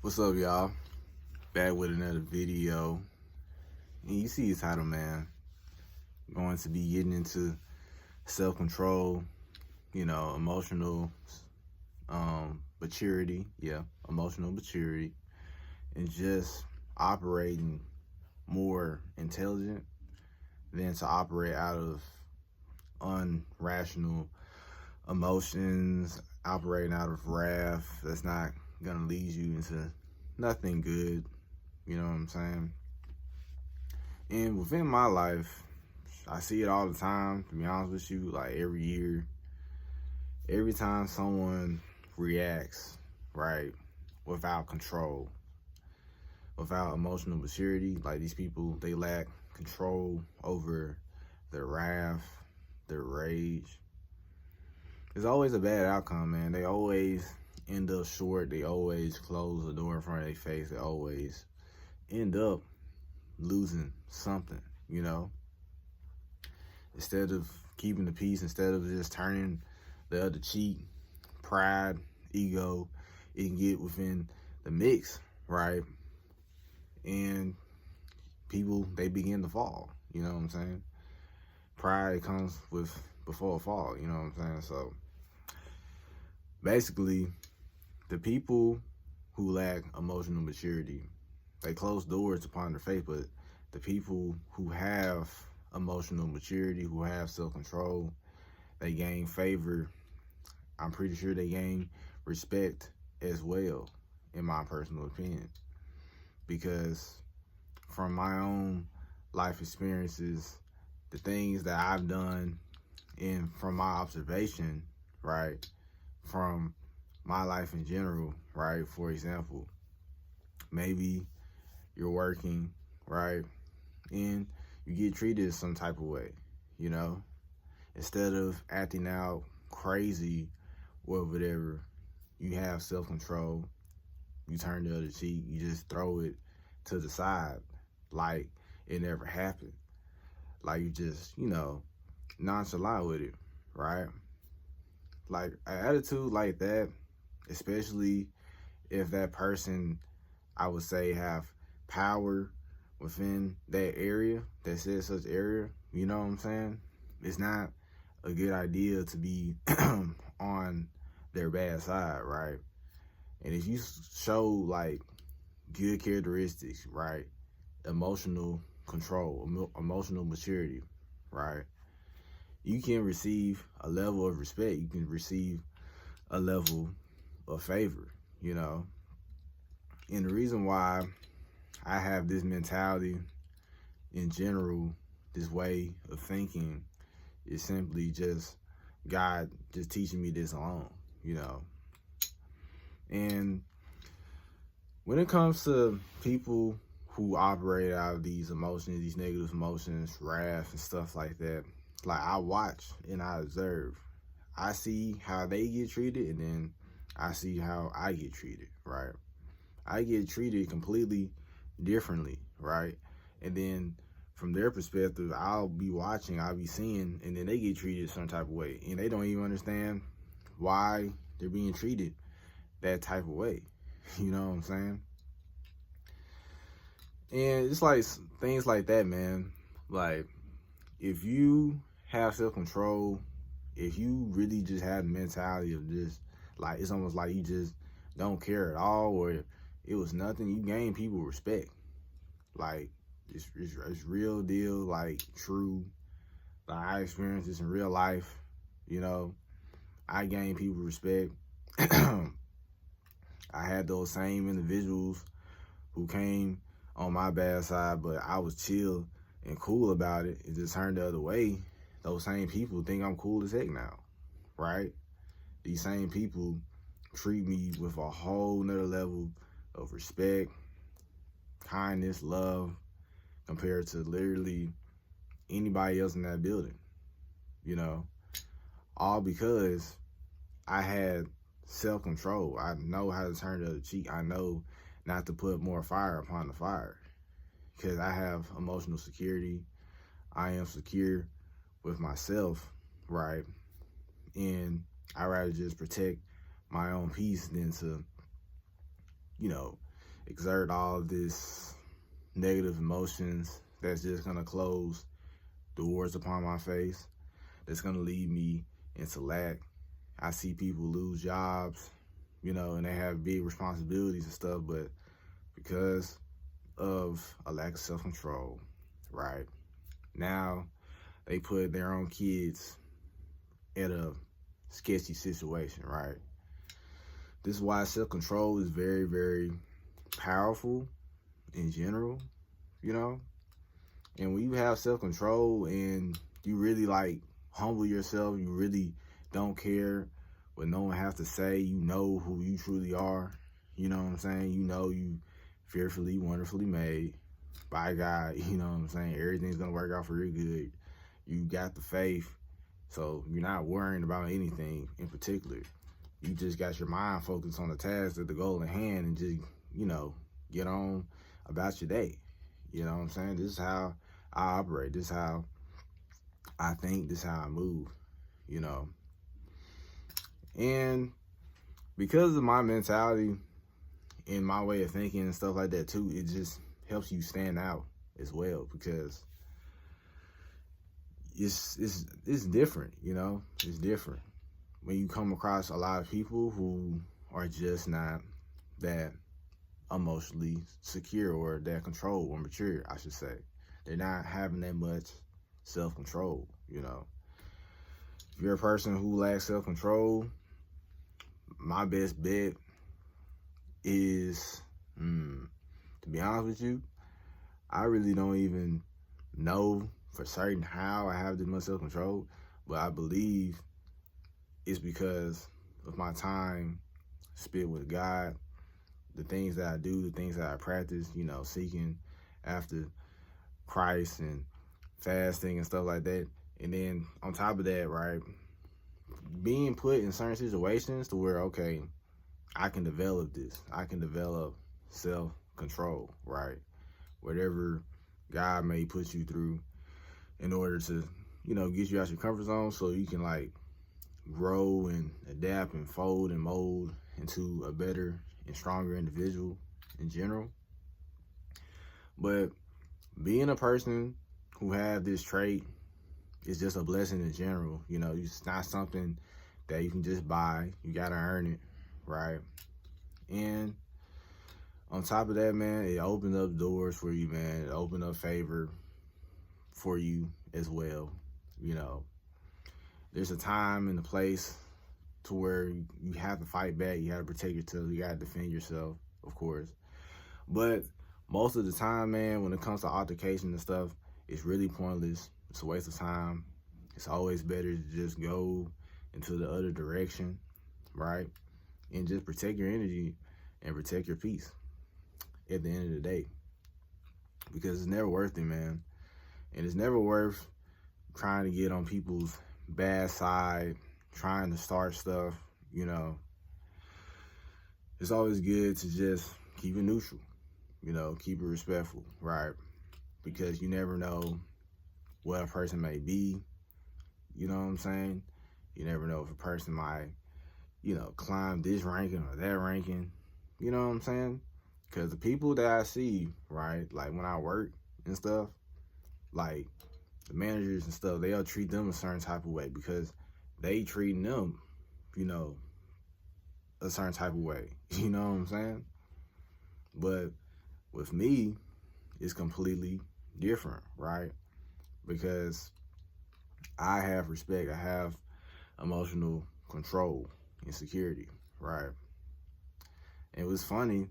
What's up, y'all? Back with another video. And you see the title, man. Going to be getting into self-control, emotional maturity. Yeah, emotional maturity. And just operating more intelligent than to operate out of unrational emotions, operating out of wrath. That's not going to lead you into nothing good. You know what I'm saying? And within my life, I see it all the time, to be honest with you, like every year, every time someone reacts, right, without control, without emotional maturity, like these people, they lack control over their wrath, their rage. It's always a bad outcome, man. They always end up short. They always close the door in front of their face. They always end up losing something, Instead of keeping the peace, instead of just turning the other cheek, pride, ego, it can get within the mix, right? And people, they begin to fall, you know what I'm saying? Pride comes with before a fall, you know what I'm saying? So basically, the people who lack emotional maturity, they close doors upon their faith, but the people who have emotional maturity, who have self-control, they gain favor. I'm pretty sure they gain respect as well, in my personal opinion. Because from my own life experiences, the things that I've done, and from my observation, right, from my life in general, right, for example, maybe you're working, right, and you get treated some type of way, instead of acting out crazy or whatever, you have self-control, you turn the other cheek, you just throw it to the side like it never happened, like you just, nonchalant with it, right? Like an attitude like that, especially if that person, I would say, have power within that area, that says such area, you know what I'm saying? It's not a good idea to be on their bad side, right? And if you show like good characteristics, right? Emotional control, emotional maturity, right? You can receive a level of respect. You can receive a level of favor, you know? And the reason why I have this mentality in general, this way of thinking, is simply just God just teaching me this alone. And when it comes to people who operate out of these emotions, these negative emotions, wrath and stuff like that, like I watch and I observe. I see how they get treated, and then I see how I get treated, right? I get treated completely differently, right? And then from their perspective, I'll be watching, I'll be seeing, and then they get treated some type of way. And they don't even understand why they're being treated that type of way. You know what I'm saying? And it's like things like that, man. Like, if you have self-control, if you really just have the mentality of just, like, it's almost like you just don't care at all, or it was nothing, you gain people respect. Like, it's real deal, like, true. Like, I experienced this in real life, I gain people respect. I had those same individuals who came on my bad side, but I was chill and cool about it. It just turned the other way. Those same people think I'm cool as heck now, right? These same people treat me with a whole nother level of respect, kindness, love, compared to literally anybody else in that building, all because I had self-control. I know how to turn the other cheek. I know not to put more fire upon the fire, because I have emotional security. I am secure with myself, right? And I rather just protect my own peace than to, exert all of this negative emotions that's just gonna close doors upon my face, that's gonna lead me into lack. I see people lose jobs, and they have big responsibilities and stuff, but because of a lack of self-control, right? Now they put their own kids in a sketchy situation, right? This is why self-control is very, very powerful in general, And when you have self-control and you really humble yourself, you really don't care what no one has to say, you know who you truly are, you know what I'm saying? You know you fearfully, wonderfully made by God, you know what I'm saying? Everything's gonna work out for your good. You got the faith, so you're not worrying about anything in particular. You just got your mind focused on the task at the goal at hand and just, get on about your day. You know what I'm saying? This is how I operate. This is how I think. This is how I move, And because of my mentality and my way of thinking and stuff like that too, it just helps you stand out as well because it's different, It's different when you come across a lot of people who are just not that emotionally secure or that controlled or mature, I should say. They're not having that much self-control, If you're a person who lacks self-control, my best bet is, to be honest with you, I really don't even know for certain how I have this much self-control, but I believe it's because of my time spent with God, the things that I do, the things that I practice, seeking after Christ and fasting and stuff like that. And then on top of that, right, being put in certain situations to where, okay, I can develop this. I can develop self-control, right? Whatever God may put you through in order to, get you out your comfort zone so you can grow and adapt and fold and mold into a better and stronger individual in general. But being a person who have this trait is just a blessing in general. It's not something that you can just buy. You gotta earn it, right? And on top of that, man, it opened up doors for you, man. It opened up favor for you as well. There's a time and a place to where you have to fight back. You have to protect yourself. You got to defend yourself, of course. But most of the time, man, when it comes to altercation and stuff, it's really pointless. It's a waste of time. It's always better to just go into the other direction, right? And just protect your energy and protect your peace at the end of the day. Because it's never worth it, man. And it's never worth trying to get on people's bad side, trying to start stuff, It's always good to just keep it neutral, keep it respectful, right? Because you never know what a person may be, you know what I'm saying? You never know if a person might, climb this ranking or that ranking, you know what I'm saying? Because the people that I see, right, when I work and stuff, the managers and stuff, they'll treat them a certain type of way because they treating them, a certain type of way. You know what I'm saying? But with me, it's completely different, right? Because I have respect. I have emotional control and security, right? And it was funny.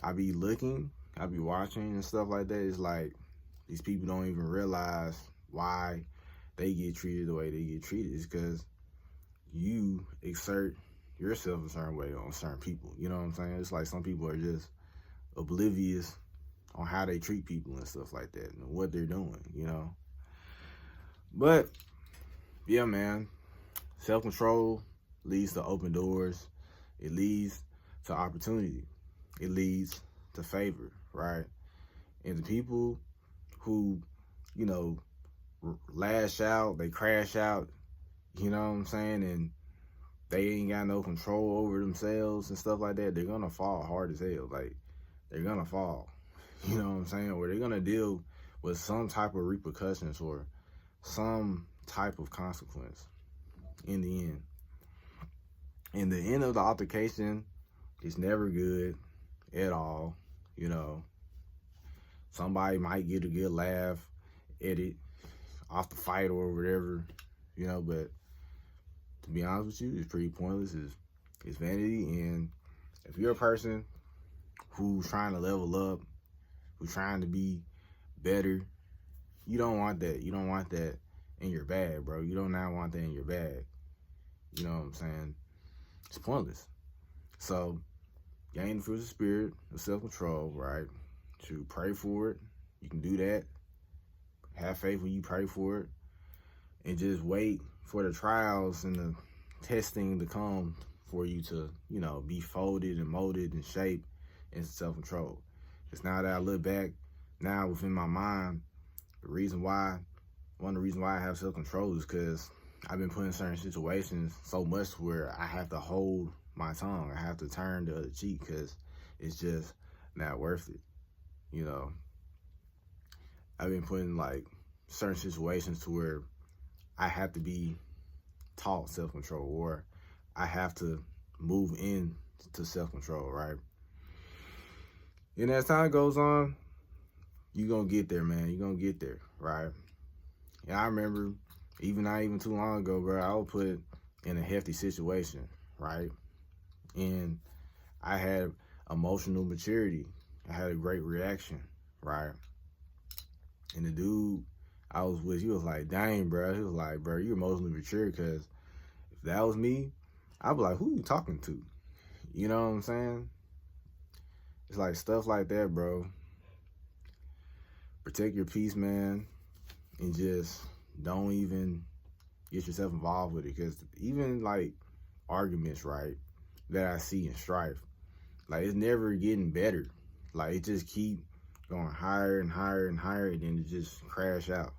I be looking, I be watching and stuff like that. It's these people don't even realize why they get treated the way they get treated. It's because you exert yourself a certain way on certain people. You know what I'm saying? It's some people are just oblivious on how they treat people and stuff like that and what they're doing, But, yeah, man, self-control leads to open doors. It leads to opportunity. It leads to favor, right? And the people who, lash out, they crash out, you know what I'm saying? And they ain't got no control over themselves and stuff like that. They're going to fall hard as hell. they're gonna fall. You know what I'm saying? Or they're gonna deal with some type of repercussions or some type of consequence in the end. And the end of the altercation is never good at all. You know, somebody might get a good laugh at it off the fight or whatever, you know, but to be honest with you, it's pretty pointless. It's vanity. And if you're a person who's trying to level up, who's trying to be better, you don't want that. You don't want that in your bag, bro. You don't not want that in your bag. You know what I'm saying? It's pointless. So, gain the fruit of the spirit of self-control, right? To pray for it. You can do that. Have faith when you pray for it. And just wait for the trials and the testing to come for you to, you know, be folded and molded and shaped into self-control. Because now that I look back, now within my mind, one of the reasons why I have self-control is because I've been put in certain situations so much where I have to hold my tongue. I have to turn the other cheek because it's just not worth it. You know, I've been put in like certain situations to where I have to be taught self-control, or I have to move into self-control, right? And as time goes on, you're going to get there, man. You're going to get there, right? And I remember, not even too long ago, bro, I was put in a hefty situation, right? And I had emotional maturity. I had a great reaction, right? And the dude I was with, he was like, dang, bro. He was like, bro, you're emotionally mature, because if that was me, I'd be like, who you talking to? You know what I'm saying? It's like stuff like that, bro. Protect your peace, man, and just don't even get yourself involved with it. Because even like arguments, right, that I see in strife, like it's never getting better. Like it just keep going higher and higher and higher, and then it just crash out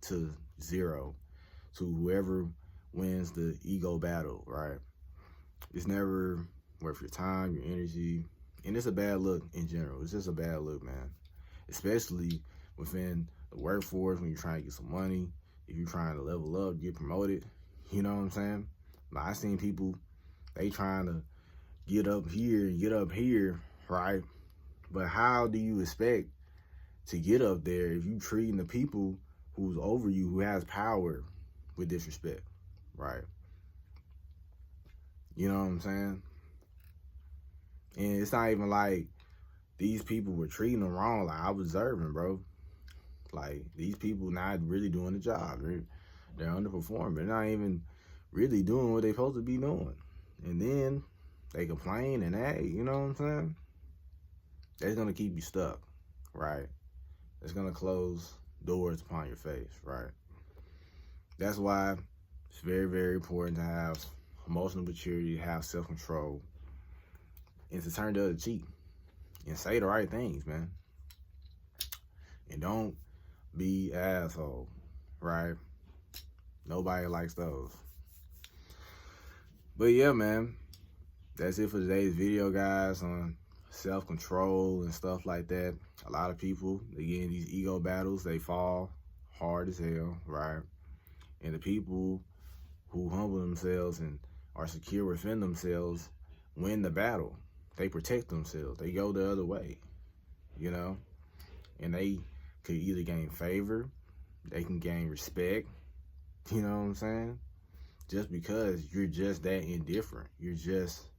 to zero, to whoever wins the ego battle, right? It's never worth your time, your energy, and it's a bad look in general. It's just a bad look, man. Especially within the workforce, when you're trying to get some money, if you're trying to level up, get promoted, you know what I'm saying? Like, I seen people, they trying to get up here, right? But how do you expect to get up there if you treating the people who's over you, who has power, with disrespect, right? You know what I'm saying? And it's not even like these people were treating them wrong. Like, I was observing, bro. Like, these people not really doing the job. They're underperforming. They're not even really doing what they're supposed to be doing. And then they complain and hey, you know what I'm saying? That's going to keep you stuck, right? It's going to close doors upon your face, right? That's why it's very, very important to have emotional maturity, to have self-control, and to turn the other cheek and say the right things, man. And don't be an asshole, right? Nobody likes those. But yeah, man, that's it for today's video, guys, on self-control and stuff like that. A lot of people, they get in these ego battles, they fall hard as hell, right? And the people who humble themselves and are secure within themselves win the battle. They protect themselves. They go the other way, you know? And they could either gain favor, they can gain respect, you know what I'm saying? Just because you're just that indifferent.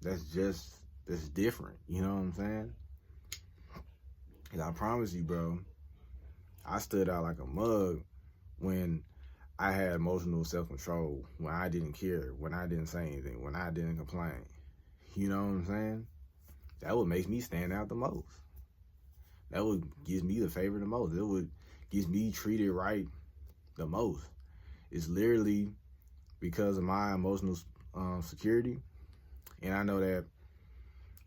That's different, you know what I'm saying? And I promise you, bro, I stood out like a mug when I had emotional self-control, when I didn't care, when I didn't say anything, when I didn't complain. You know what I'm saying? That would make me stand out the most. That would give me the favor the most. It would get me treated right the most. It's literally because of my emotional security. And I know that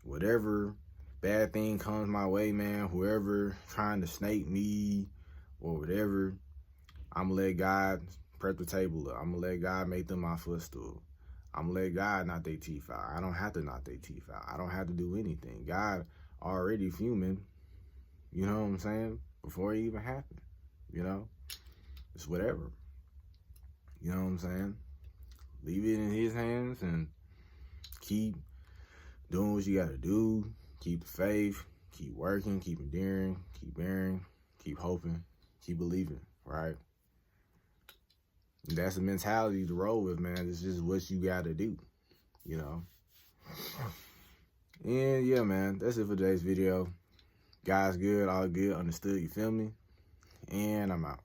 whatever bad thing comes my way, man, whoever trying to snake me or whatever, I'm going to let God prep the table up. I'm going to let God make them my footstool. I'm going to let God knock their teeth out. I don't have to knock their teeth out. I don't have to do anything. God already fuming, you know what I'm saying, before it even happened, you know? It's whatever. You know what I'm saying? Leave it in his hands and keep doing what you gotta do. Keep the faith, keep working, keep enduring, keep bearing, keep hoping, keep believing, right? And that's the mentality to roll with, man. It's just what you gotta do, you know? And yeah, man, that's it for today's video. Guys, good, all good, understood, you feel me? And I'm out.